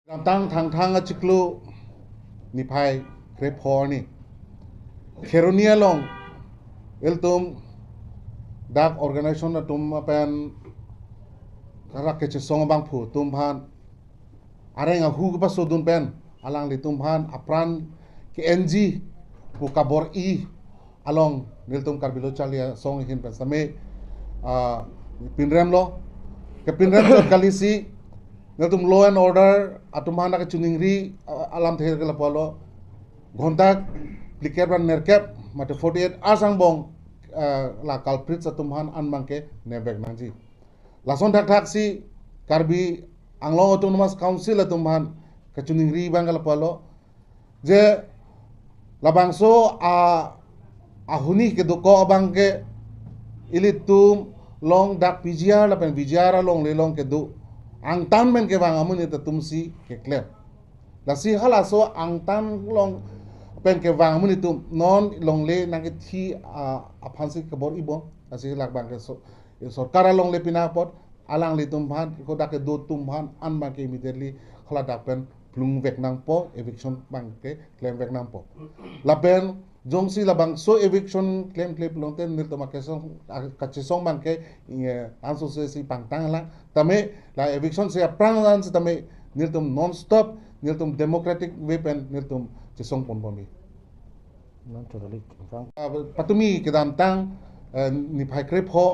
Tang thang thang a chiklu ni phai krep horni Kheronia long iltum dak organization na tum pen karak ke song bang phu tum phan areng a hu ba so dun pen alang li tum phan apran ke NG pu kabor I along nil tum karbilo chalia song hin pen same pinrem lo ke pinrem chot kalisi nil tum law and order atum phan ka chuningri alam the ke la polo gontak pliker ban nerkep mate 48 asang bong la culprit sa tumhan an mangke nebek nangji lason thak thak si karbi anglong autonomous council tumhan kachuning ri bangal palo je labangso ahuni ke doko abangke ilitum long dak PGR la pen PGR long le long ke du ang tan men ke bang amun ita tumsi ke klep lasi halaso ang tan long pen ke wang mun itu non long le nang ke thi aphansi ke bor ibo asi lak bang ke so sarkar long le pina pot alang le tum bhan ko dak ke do tum bhan an bang ke immediately khala dak pen plung vek nang po eviction bang ke claim vek nang po la pen jongsi la bang so eviction claim long ten nil to ma ke song ka chi song bang ke anso se si pang tang la tame la eviction se prang lan se tame nil tum non stop nil tum democratic weapon nil tum song pon pon non totally patumi kedam tang ni phai krep ho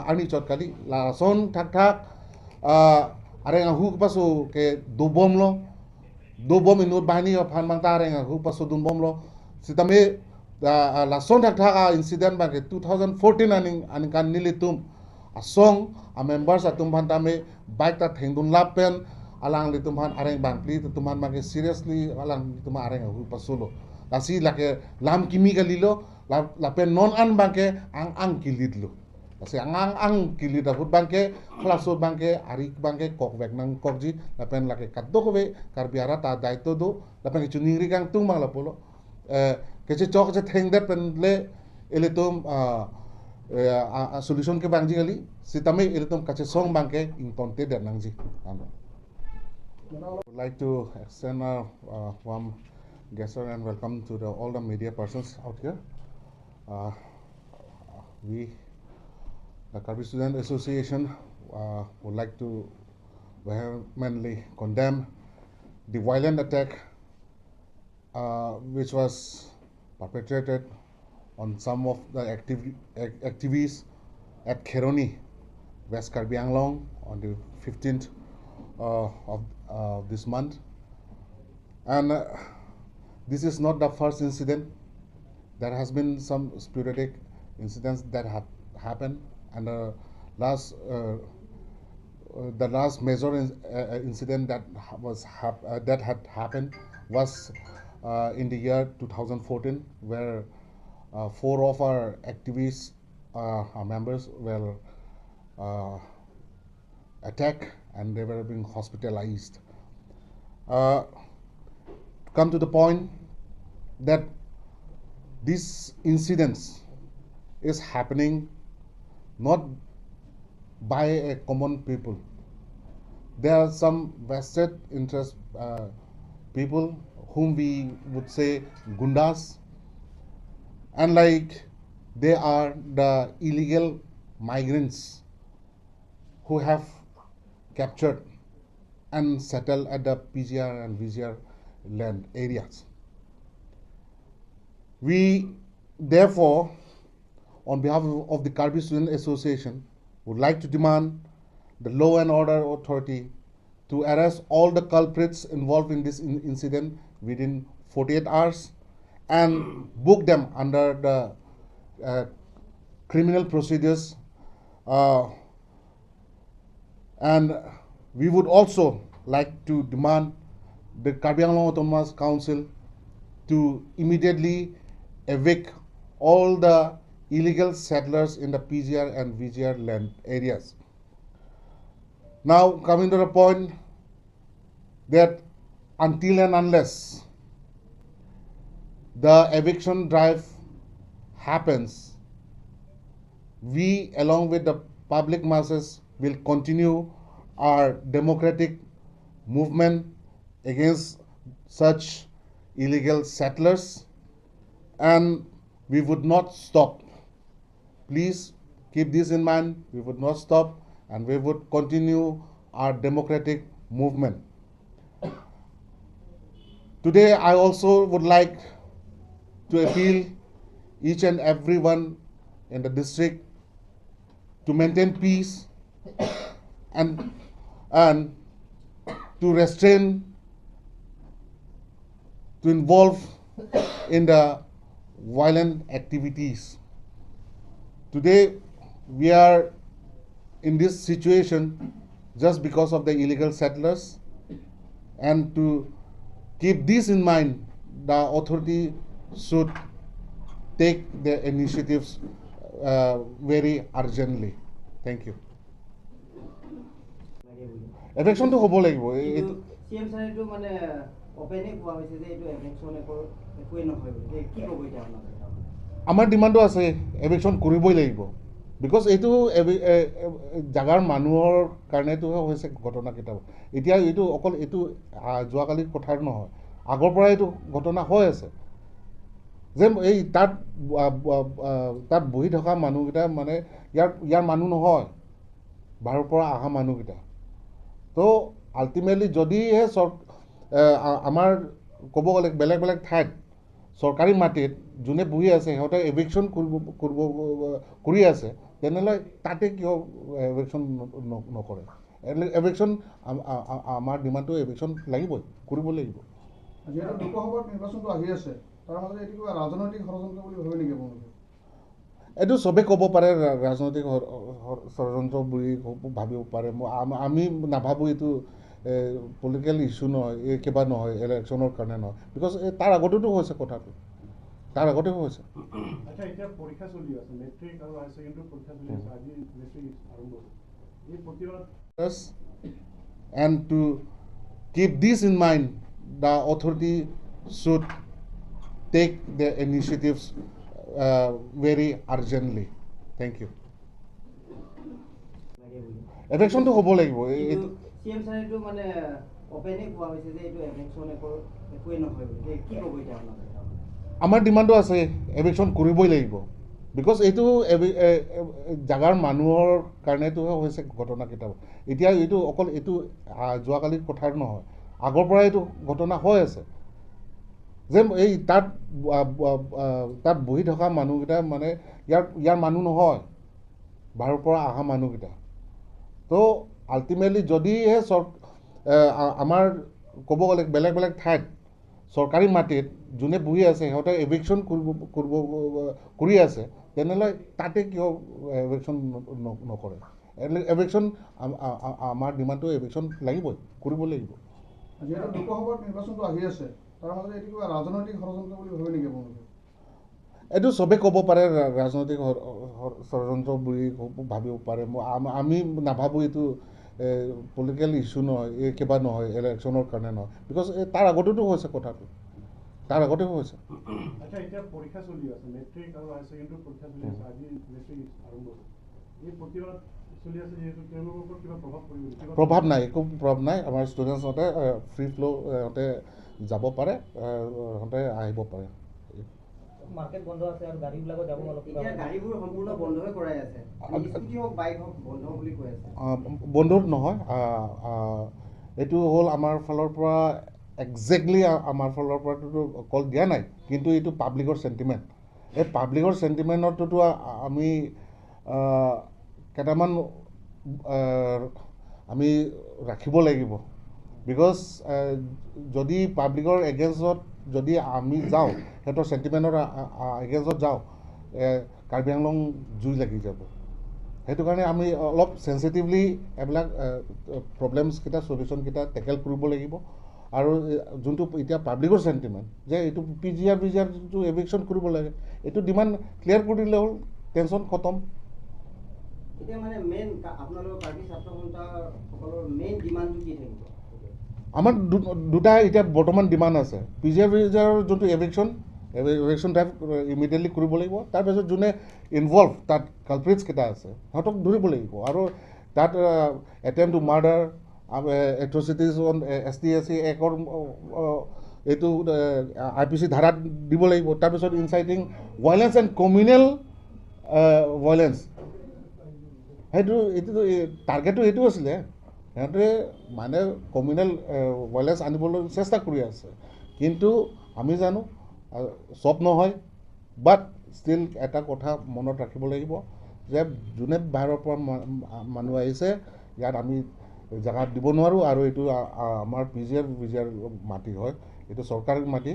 ani chot kali la son thak thak areng hu pasu ke do bom lo do bom inut bani of han mang ta areng hu pasu dun bom lo sitame la son thak thak incident ba ke 2014 aning kan nilitum a song a members atum bhan tame bike ta thengdun lapen alang litum han areng bangpli tuman mage seriously alang litum areng hu pasulo lasi lake lam kimi galilo la pen non an bangke ang kilidlo lasi ang kilida hut bangke klaso bangke arik bangke kok vek nang kokji la pen lake kaddo kowe karbiara ta daito do la pen chuningri kang tung mang la polo kece chok je thengde pen le elitum solution ke bangji gali sitame elitum kache song bangke intonte der nangji I would like to extend a warm gesture and welcome to all the media persons out here. We, the Karbi Student Association, would like to vehemently condemn the violent attack which was perpetrated on some of the activists at Kheroni, West Karbi Anglong on the 15th of this month, and this is not the first incident. There has been some sporadic incidents that have happened, and the last major incident that had happened was in the year 2014, where 4 of our activists, our members, were attacked and they were being hospitalized. Come to the point that these incidents is happening not by a common people. There are some vested interest people whom we would say gundas, and like they are the illegal migrants who have captured and settled at the PGR and VGR land areas. We therefore, on behalf of the Karbi Student Association, would like to demand the Law and Order Authority to arrest all the culprits involved in this incident within 48 hours and book them under the criminal procedures. And we would also like to demand the Karbi Anglong Autonomous Council to immediately evict all the illegal settlers in the PGR and VGR land areas. Now, coming to the point that until and unless the eviction drive happens, we, along with the public masses, will continue our democratic movement against such illegal settlers, and we would not stop. Please keep this in mind. We would not stop, and we would continue our democratic movement. Today, I also would like to appeal each and everyone in the district to maintain peace and to restrain, to involve in the violent activities. Today, we are in this situation just because of the illegal settlers, and to keep this in mind, the authority should take their initiatives very urgently. Thank you. Eviction to hobo lagibo. CM sir etu mane open e koa hoise je etu eviction ekoi no hoy boli ki kobo eta apnalok amar demand ase eviction koriboi lagibo, because etu jagar manuhor karone to hoise ghotona kita etia etu okol etu joa kali kothar nohoy agor pora etu ghotona hoy ase যে এই তাত বহি থকা মানুহকেইটা মানে ইয়াৰ মানুহ নহয়, বাহিৰৰ পৰা অহা মানুহকেইটা। তো আল্টিমেটলি যদিহে আমাৰ ক'ব গ'লে বেলেগ বেলেগ ঠাইত চৰকাৰী মাটিত যোনে বহি আছে সিহঁতে এভিকশ্যন কৰি আছে, তেনেহ'লে তাতে কিয় এভিকশ্যন নকৰে? এভিকশ্যন আমাৰ ডিমাণ্ডটো এভিকশ্যন লাগিবই, কৰিব লাগিব। যিহেতু লোকসভাৰ নিৰ্বাচনটো আহি আছে, তাৰ মাজতে এইটো কিবা ৰাজনৈতিক ষড়যন্ত্ৰ বুলি ভাবে নেকি আপোনালোকে? এইটো চবেই ক'ব পাৰে ৰাজনৈতিক ষড়যন্ত্ৰ বুলি ভাবিব পাৰে। আমি নাভাবোঁ এইটো পলিটিকেল ইছ্যু নহয়, এই কিবা নহয়, ইলেকশ্যনৰ কাৰণে নহয়, বিকজ তাৰ আগতেতো হৈছে কথাটো, তাৰ আগতে হৈছে। আচ্ছা, এতিয়া পৰীক্ষা চলি আছে, মেট্ৰিক আৰু হায়াৰ ছেকেণ্ডেৰী পৰীক্ষা চলি আছে, আজি মেট্ৰিক আৰম্ভ হৈছে। এই প্ৰতিবাদ and to keep this in mind, the authority should take their initiatives very urgently. Thank you. Eviction to hobo lagibo. CM sir etu mane open e koa hoise je etu eviction ekoi no hoy boli ki kobo eta apnalok amar demand ase eviction koriboi lagibo, because etu jagar manuhor karone to hoise ghotona kita etia etu okol etu joa kali kothar nohoy agor pora etu ghotona hoy ase যে এই তাত বহি থকা মানুহকেইটা মানে ইয়াৰ মানুহ নহয়, বাহিৰৰ পৰা অহা মানুহকেইটা। তো আল্টিমেটলি যদিহে আমাৰ ক'ব গ'লে বেলেগ বেলেগ ঠাইত চৰকাৰী মাটিত যোনে বহি আছে সিহঁতে এভিকশ্যন কৰি আছে, তেনেহ'লে তাতে কিয় এভিকশ্যন নকৰে? এভিকশ্যন আমাৰ ডিমাণ্ডটো এভিকশ্যন লাগিবই, কৰিব লাগিব। যিহেতু লোকসভাৰ নিৰ্বাচনটো আহি আছে, তাৰ মাজতে এইটো কিবা ৰাজনৈতিক ষড়যন্ত্ৰ বুলি ভাবে নেকি আপোনালোকে? এইটো চবেই ক'ব পাৰে ৰাজনৈতিক ষড়যন্ত্ৰ বুলি ভাবিব পাৰে। আমি নাভাবোঁ এইটো পলিটিকেল ইছ্যু নহয়, এই কিবা নহয়, ইলেকশ্যনৰ কাৰণে নহয়, বিকজ তাৰ আগতেতো হৈছে কথাটো, তাৰ আগতে হৈছে। আচ্ছা, এতিয়া পৰীক্ষা চলি আছে, মেট্ৰিক আৰু হায়াৰ ছেকেণ্ডেৰী পৰীক্ষা চলি আছে, আজি মেট্ৰিক আৰম্ভ হৈছে। এই প্ৰতিবাদ চলি আছে যিহেতু তেওঁলোকৰ ওপৰত কিবা প্ৰভাৱ পৰিব? প্ৰভাৱ নাই, একো প্ৰভাৱ নাই। আমাৰ ষ্টুডেণ্টছহঁতে ফ্ৰী ফ্ল' সিহঁতে যাব পাৰে, সিহঁতে আহিব পাৰে। মাৰ্কেট বন্ধ আছে আৰু গাড়ীবিলাকো যাব অলপ, এতিয়া গাড়ীবোৰ সম্পূৰ্ণ বন্ধই কৰাই আছে, স্কুটি হওক বাইক হওক বন্ধ বুলি কৈ আছে। বন্ধ নহয়, এইটো হ'ল আমাৰ ফালৰ পৰা একজেক্টলি আমাৰ ফালৰ পৰাতো কল দিয়া নাই, কিন্তু এইটো পাব্লিকৰ চেণ্টিমেণ্ট। এই পাব্লিকৰ চেণ্টিমেণ্টততো আমি কেইটামান আমি ৰাখিব লাগিব, বিকজ যদি পাব্লিকৰ এগেইনষ্টত যদি আমি যাওঁ, সিহঁতৰ চেণ্টিমেণ্টৰ এগেইনষ্টত যাওঁ, কাৰ্বি আংলং জুই লাগি যাব। সেইটো কাৰণে আমি অলপ চেঞ্চিটিভলি এইবিলাক প্ৰব্লেমছকেইটা চলিউশ্যনকেইটা টেকেল কৰিব লাগিব। আৰু যোনটো এতিয়া পাব্লিকৰ চেণ্টিমেণ্ট যে এইটো পিজিআৰ যোনটো এভিকশ্যন কৰিব লাগে, এইটো ডিমাণ্ড ক্লিয়াৰ কৰি দিলে হ'ল, টেনশ্যন খতম। এতিয়া মানে মেইন আপোনালোকৰ কাৰ্বি ছাত্ৰ সন্থাসকলৰ মেইন ডিমাণ্ডটো কি থাকিব? আমাৰ দুটা এতিয়া বৰ্তমান ডিমাণ্ড আছে। পিজিআৰ যোনটো এভিকশ্যন ড্ৰাইভ ইমিডিয়েটলি কৰিব লাগিব, তাৰপিছত যোনে ইনভলভ তাত কালপ্ৰিটছকেইটা আছে সিহঁতক ধৰিব লাগিব, আৰু তাত attempt to murder atrocities on ST একৰ এইটো IPC ধাৰাত দিব লাগিব তাৰপিছত ইনচাইটিং ভাইলেঞ্চ এণ্ড কমিউনেল ভাইলেঞ্চ সেইটো এইটো টাৰ্গেটটো এইটো আছিলে সিহঁতে মানে কমিউনেল ভাইলেঞ্চ আনিবলৈ চেষ্টা কৰি আছে কিন্তু আমি জানো চব নহয় বাট ষ্টিল এটা কথা মনত ৰাখিব লাগিব যে যোনে বাহিৰৰ পৰা মানুহ আহিছে ইয়াত আমি জেগাত দিব নোৱাৰোঁ আৰু এইটো আমাৰ PGR মাটি হয় এইটো চৰকাৰী মাটি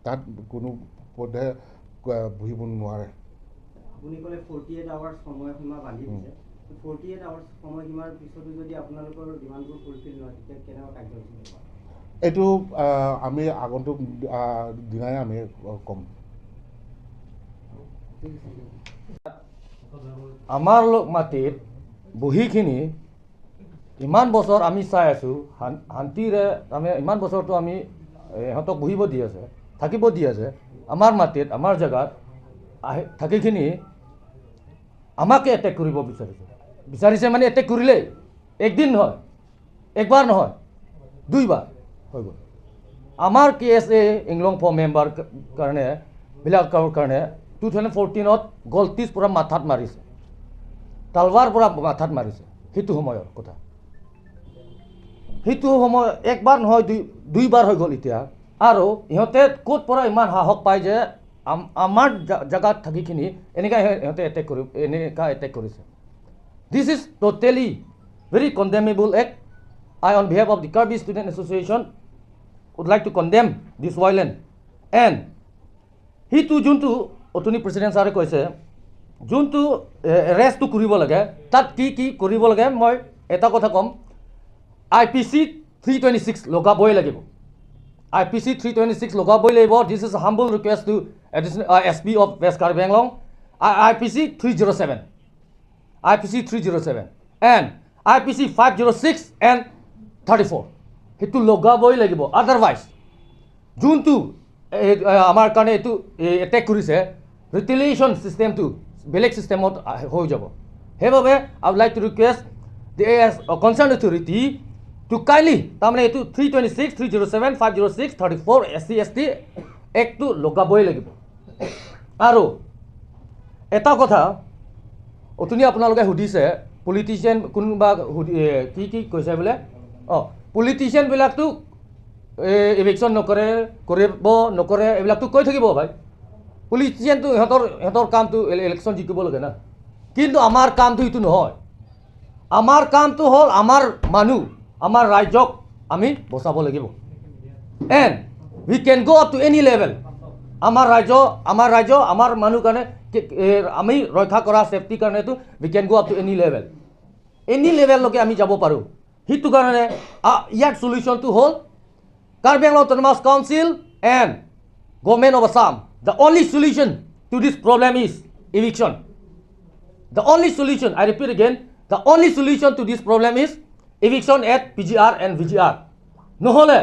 তাত কোনো পথে বহিব নোৱাৰে আপুনি ক'লে 48 আৱাৰ্ছ সময়সীমা বান্ধি দিছে 48 আৱাৰ্ছ সময়সীমাৰ পিছতো যদি আপোনালোকৰ ডিমাণ্ডবোৰ ফুলফিল নহয় তেতিয়া কেনেকুৱা কাৰ্যসূচী হ'ব এইটো আমি আগন্তুক দিনাই আমি ক'ম আমাৰ মাটিত বহিখিনি ইমান বছৰ আমি চাই আছোঁ শান্তিৰে আমি ইমান বছৰটো আমি ইহঁতক বহিব দি আছে থাকিব দি আছে আমাৰ মাটিত আমাৰ জেগাত থাকিখিনি আমাকে এটেক কৰিব বিচাৰিছে মানে এটেক কৰিলেই একদিন নহয় একবাৰ নহয় দুইবাৰ হৈ গ'ল আমাৰ KSA ইংলং ফৰ মেম্বাৰ কাৰণে বিলাকৰ কাৰণে 2014ত গলতিজ পৰা মাথাত মাৰিছে তালৱাৰ পৰা মাথাত মাৰিছে সেইটো সময়ৰ কথা সেইটো সময় একবাৰ নহয় দুইবাৰ হৈ গ'ল এতিয়া আৰু ইহঁতে ক'ত পৰা ইমান সাহস পায় যে আমাৰ জেগাত থাকিখিনি এনেকৈ ইহঁতে এটেক কৰিছে this is totally very condemnable act I on behalf of the Kirby Student Association would like to condemn this violence and সেইটো যোনটো অতনি প্ৰেচিডেণ্ট ছাৰে কৈছে যোনটো এৰেষ্টটো কৰিব লাগে তাত কি কৰিব লাগে মই এটা কথা ক'ম IPC 326 লগাবই লাগিব IPC 326 লগাবই লাগিব this is humble request to SP of West Karbi Anglong IPC 307 and IPC 506 and 34 সেইটো লগাবই লাগিব আদাৰৱাইজ যোনটো আমাৰ কাৰণে এইটো এটেক কৰিছে ৰিটেলিয়েশ্যন চিষ্টেমটো বেলেগ চিষ্টেমত হৈ যাব সেইবাবে I would like to request the concerned authority to kindly তাৰমানে এইটো 326 307 506 34 SC ST এক্টটো লগাবই লাগিব আৰু এটা কথা অথনি আপোনালোকে সুধিছে পলিটিচিয়ান কোনোবা কি কৈছে বোলে পলিটিচিয়ানবিলাকতো eviction কৰিব নকৰে এইবিলাকতো কৈ থাকিব ভাই পলিটিচিয়ানটো সিহঁতৰ কামটো ইলেকশ্যন জিকিব লাগে না কিন্তু আমাৰ কামটো এইটো নহয় আমাৰ কামটো হ'ল আমাৰ মানুহ আমাৰ ৰাজ্যক আমি বচাব লাগিব and we can go up to any level আমাৰ ৰাজ্য আমাৰ মানুহ কাৰণে আমি ৰক্ষা কৰা ছেফটিৰ কাৰণেতো we can go up to any লেভেললৈকে আমি যাব পাৰোঁ সেইটো কাৰণে ইয়াৰ চলিউশ্যনটো হ'ল Karbi Anglong Autonomous Council and Government of Assam. The only solution to this problem is eviction. The only solution, I repeat again, the only solution to this problem is eviction at PGR and VGR. নহ'লে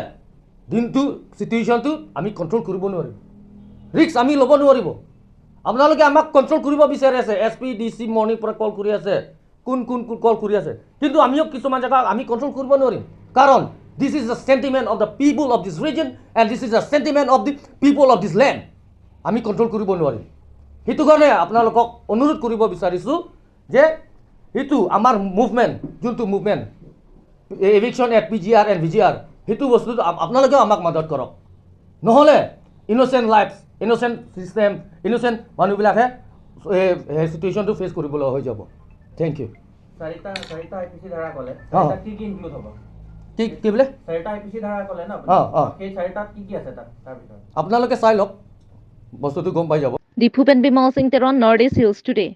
দিনটো চিটুৱেশ্যনটো আমি control কৰিব নোৱাৰিম risk আমি ল'ব নোৱাৰিব আপোনালোকে আমাক কণ্ট্ৰল কৰিব বিচাৰি আছে SP DC মৰ্ণিং পৰা কল কৰি আছে কোন কল কৰি আছে কিন্তু আমিও কিছুমান জেগা আমি কণ্ট্ৰল কৰিব নোৱাৰিম কাৰণ this is the sentiment of the people of this region and this is the sentiment of the people of this land আমি কণ্ট্ৰল কৰিব নোৱাৰিম সেইটো কাৰণে আপোনালোকক অনুৰোধ কৰিব বিচাৰিছোঁ যে সেইটো আমাৰ মুভমেণ্ট যোনটো movement eviction at PGR and VGR সেইটো বস্তুটো আপোনালোকেও আমাক মদত কৰক নহ'লে innocent life innocent system innocent মানুহবিলাকে চিটুৱেশ্যনটো ফেচ কৰিবলৈ হৈ যাব থেংক ইউ চাৰিটা IPC ধাৰা ক'লে কি ইনক্লুড হ'ব কি বোলে চাৰিটা IPC ধাৰা ক'লে না সেই চাৰিটাত কি আছে তাৰ ভিতৰত আপোনালোকে চাই লওক বস্তুটো গম পাই যাব Dipupen Bimal Singh Teron, NorthEast Hills Today.